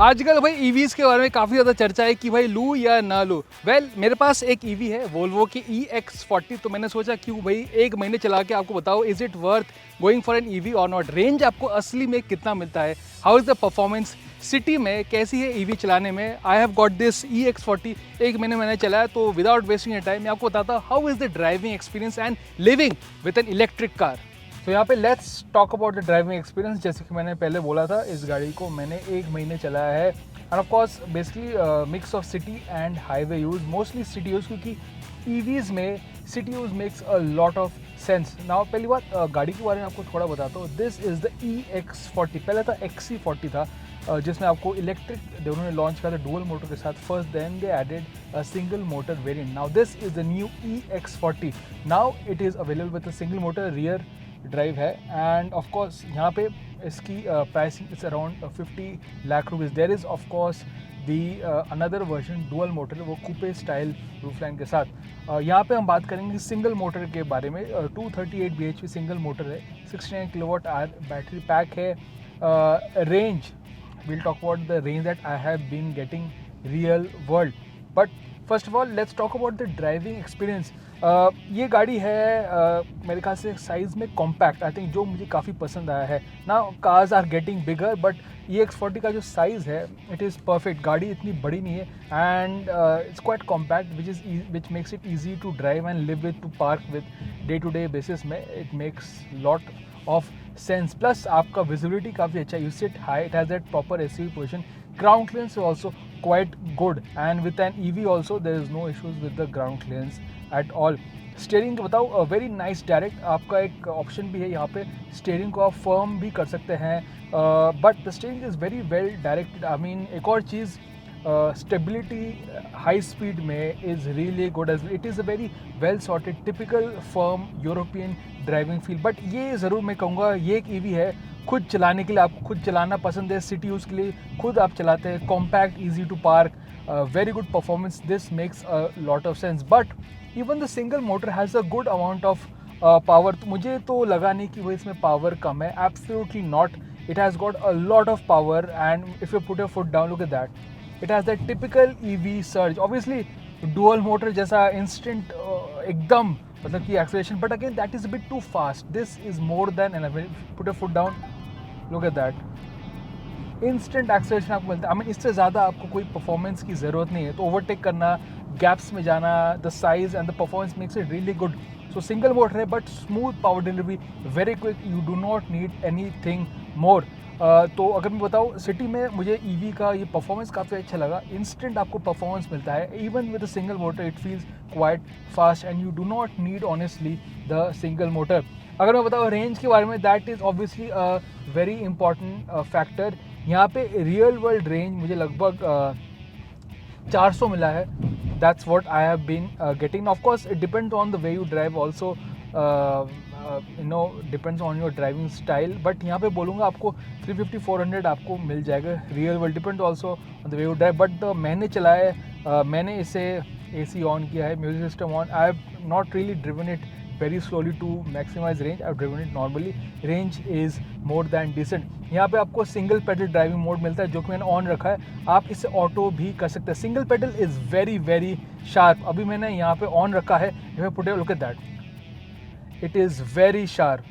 आजकल भाई ईवीज़ के बारे में काफ़ी ज़्यादा चर्चा है कि भाई लूँ या ना लूँ। मेरे पास एक ईवी है वोल्वो की EX40, तो मैंने सोचा क्यों भाई एक महीने चला के आपको बताओ is it worth going for an EV और नॉट। रेंज आपको असली में कितना मिलता है, how is the performance, city में कैसी है ईवी चलाने में। I have got this EX40, एक महीने मैंने चलाया, तो विदाउट वेस्टिंग ए टाइम मैं आपको बताता हूँ how is the driving experience and living with an electric car. तो यहाँ पे let's talk about the driving experience. जैसे कि मैंने पहले बोला था, इस गाड़ी को मैंने एक महीने चलाया है and of course basically mix of city and highway use, mostly city use, क्योंकि ईवीज़ में city use makes a lot of sense. Now पहली बात गाड़ी के बारे में आपको थोड़ा बताता हूँ। दिस इज़ द EX40, पहले था XC40 था, जिसमें आपको इलेक्ट्रिक उन्होंने लॉन्च किया था डुअल मोटर के साथ first, then they added a single motor variant. Now this is the new EX40। Now it is available with a single motor rear drive है एंड ऑफ कोर्स यहाँ पे इसकी pricing is around 50 lakh rupees. There is of course the another version dual motor, वो coupe style roofline के साथ। यहाँ पे हम बात करेंगे सिंगल मोटर के बारे में। 238 bhp सिंगल मोटर है, 69 किलोवाट आवर बैटरी पैक है। Range, we'll talk about the range that I have been getting real world. But first of all, let's talk about the driving experience. ये गाड़ी है मेरे ख्याल से साइज़ में compact, I think, जो मुझे काफ़ी पसंद आया है ना। Cars are getting bigger, but EX40 का जो साइज़ है इट इज़ परफेक्ट। गाड़ी इतनी बड़ी नहीं है and it's quite compact which makes it easy to drive and live with, to park with day to day basis में। It makes lot of sense. Plus आपका visibility काफ़ी अच्छा है, you sit high, it has that proper SUV position. Ground clearance is also quite good and with an EV also there is no issues with the ground clearance at all. Steering का बताओ, very nice direct, आपका एक option भी है यहाँ पे, steering को आप फर्म भी कर सकते हैं, but the steering is very well directed. I mean एक और चीज़, स्टेबिलिटी हाई स्पीड में is really good as it is a very well sorted typical firm European driving feel. But ये ज़रूर मैं कहूँगा ये एक ईवी है खुद चलाने के लिए, आपको खुद चलाना पसंद है, सिटी यूज़ के लिए खुद आप चलाते हैं, compact, easy to park, very good performance, this makes a lot of sense. But even the single motor has a good amount of power. तो मुझे तो लगा नहीं कि वो इसमें पावर कम है, absolutely not. It has got a lot of power and if you put your foot down, look at that, it has that typical EV surge. Obviously dual motor जैसा इंस्टेंट एकदम मतलब कि acceleration, but again that is a bit too fast. This is more than enough. Put your foot down, look at that, instant acceleration आपको मिलता है। I mean इससे ज़्यादा आपको कोई परफॉर्मेंस की ज़रूरत नहीं है। तो ओवरटेक करना, गैप्स में जाना, the size and the performance makes it really good. So single motor है but smooth power delivery, very quick, you do not need anything more. तो अगर मैं बताऊँ सिटी में मुझे EV का ये परफॉर्मेंस काफ़ी अच्छा लगा। इंस्टेंट आपको परफॉर्मेंस मिलता है, even with a single motor it feels quite fast and you do not need honestly the single motor. अगर मैं बताऊँ रेंज के बारे में, that is obviously a very important factor. यहाँ पे रियल वर्ल्ड रेंज मुझे लगभग 400 मिला है। That's what I have been getting. Of course it depends on the way you drive also, depends on your driving style, but यहाँ पे बोलूँगा आपको 350-400 आपको मिल जाएगा real world, depend also on the way you drive. But मैंने चलाया है, मैंने इसे AC ऑन किया है, music system on, I have not really driven it very slowly to maximize range. I've driven it normally. Range is more than decent. यहाँ पे आपको सिंगल पेडल ड्राइविंग मोड मिलता है जो कि मैंने ऑन रखा है, आप इसे ऑटो भी कर सकते हैं। Single pedal is very very sharp. अभी मैंने यहाँ पे ऑन रखा है, look at that, it is very sharp,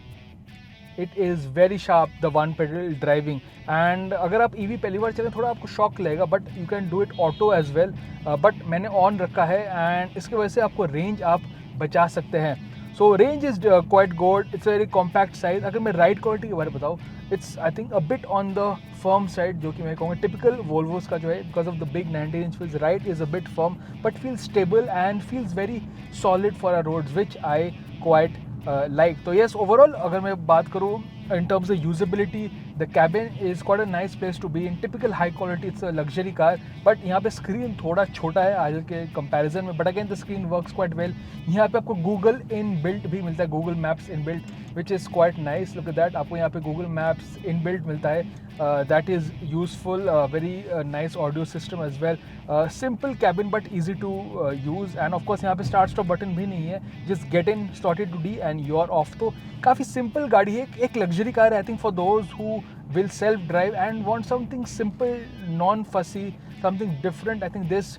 it is very sharp the one pedal driving. And अगर आप EV पहली बार चलें थोड़ा आपको शॉक लगेगा, but you can do it auto as well. But मैंने ऑन रखा है एंड इसकी वजह से आपको रेंज आप बचा सकते हैं। So range is quite good, it's very compact size. अगर मैं राइड क्वालिटी के बारे में बताऊँ, इट्स आई थिंक अ बिट ऑन द फर्म साइड, जो कि मैं कहूँगा टिपिकल वोल्वोस का जो है, because of the big 19 inch wheels, ride is a bit firm but feels stable and feels very solid for a roads which I quite like. तो येस, ओवरऑल अगर मैं बात करूँ in terms of usability, the cabin is quite a nice place to be in. Typical high quality, it's a luxury car, but यहाँ पे screen थोड़ा छोटा है आज के कंपैरिजन में, but again the screen works quite well. यहाँ पे आपको गूगल इन बिल्ट भी मिलता है, Google Maps in built, which is quite nice. Look at that, आपको यहाँ पे गूगल मैप्स इन बिल्ट मिलता है, that is useful, very nice audio system as well. Simple cabin but easy to use and of course यहाँ पे start stop button भी नहीं है, just get in, started to D and you are off. तो काफ़ी simple गाड़ी है, एक लग्जरी कार है I think for those who will self-drive and want something simple, non-fussy, something different, I think this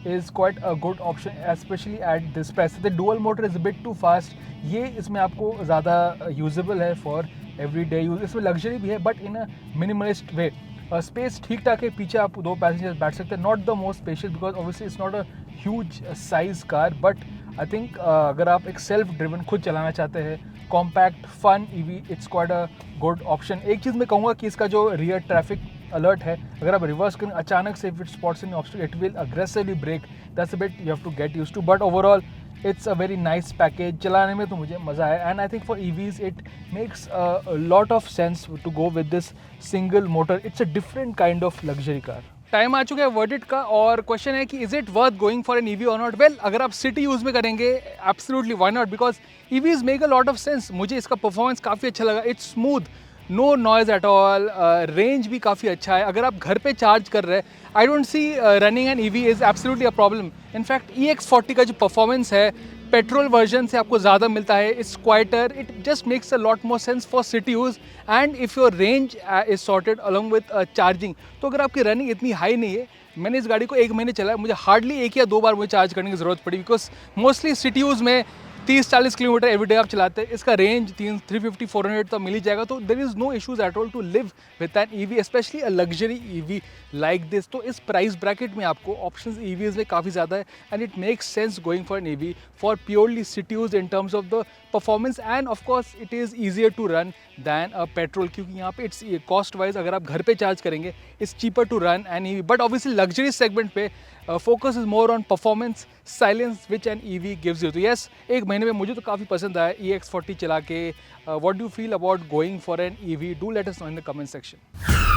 is quite a good option, especially at this price. The dual motor is a bit too fast. ये इसमें आपको ज़्यादा usable है for every day use. इसमें luxury भी है but in a minimalist way. Space ठीक ठाक है, पीछे आप 2 पैसेंजर्स बैठ सकते हैं. Not the most spacious because obviously it's not a huge size car, but I think अगर आप एक सेल्फ ड्रिवन खुद चलाना चाहते हैं, compact fun EV, it's quite a good option. एक चीज़ मैं कहूँगा कि इसका जो रियर ट्रैफिक अलर्ट है, अगर आप रिवर्स करें अचानक से, if it spots any obstacle it will aggressively brake. That's a bit you have to get used to, but overall it's a very nice package. चलाने में तो मुझे मज़ा आया and I think for EVs it makes a lot of sense to go with this single motor. It's a different kind of luxury car. Time आ चुका है verdict का और क्वेश्चन है कि is it worth going for an EV और not. Well, अगर आप सिटी यूज़ में करेंगे absolutely why not, because EVs make a lot of sense. मुझे इसका परफॉर्मेंस काफ़ी अच्छा लगा. It's smooth, no noise at all, range भी काफ़ी अच्छा है. अगर आप घर पे चार्ज कर रहे हैं, I don't see running an EV is absolutely a problem. In fact EX40 का जो परफॉर्मेंस है पेट्रोल वर्जन से आपको ज़्यादा मिलता है. It's quieter, it just makes a lot more sense for city use and if your range is sorted along with charging. तो अगर आपकी रनिंग इतनी हाई नहीं है, मैंने इस गाड़ी को 1 महीने चलाया, मुझे हार्डली 1 या 2 बार मुझे चार्ज करने की ज़रूरत पड़ी, बिकॉज मोस्टली सिटी यूज़ में 30-40 किलोमीटर एवरीडे आप चलाते हैं. इसका रेंज 350-400 तो मिल ही जाएगा. तो there is no issues at all to live with an EV, specially a luxury EV like this. तो इस प्राइस ब्रैकेट में आपको ऑप्शंस ईवीज़ में काफ़ी ज़्यादा है and it makes sense going for an EV for purely city use in terms of the performance and of course it is easier to run than a petrol, क्योंकि यहाँ पे it's cost wise अगर आप घर पे charge करेंगे it's cheaper to run an EV. But obviously luxury segment पे focus is more on performance, silence which an EV gives you. तो यस, 1 महीने में मुझे तो काफ़ी पसंद आया EX40 चला के. What do you feel about going for an EV? Do let us know in the comment section.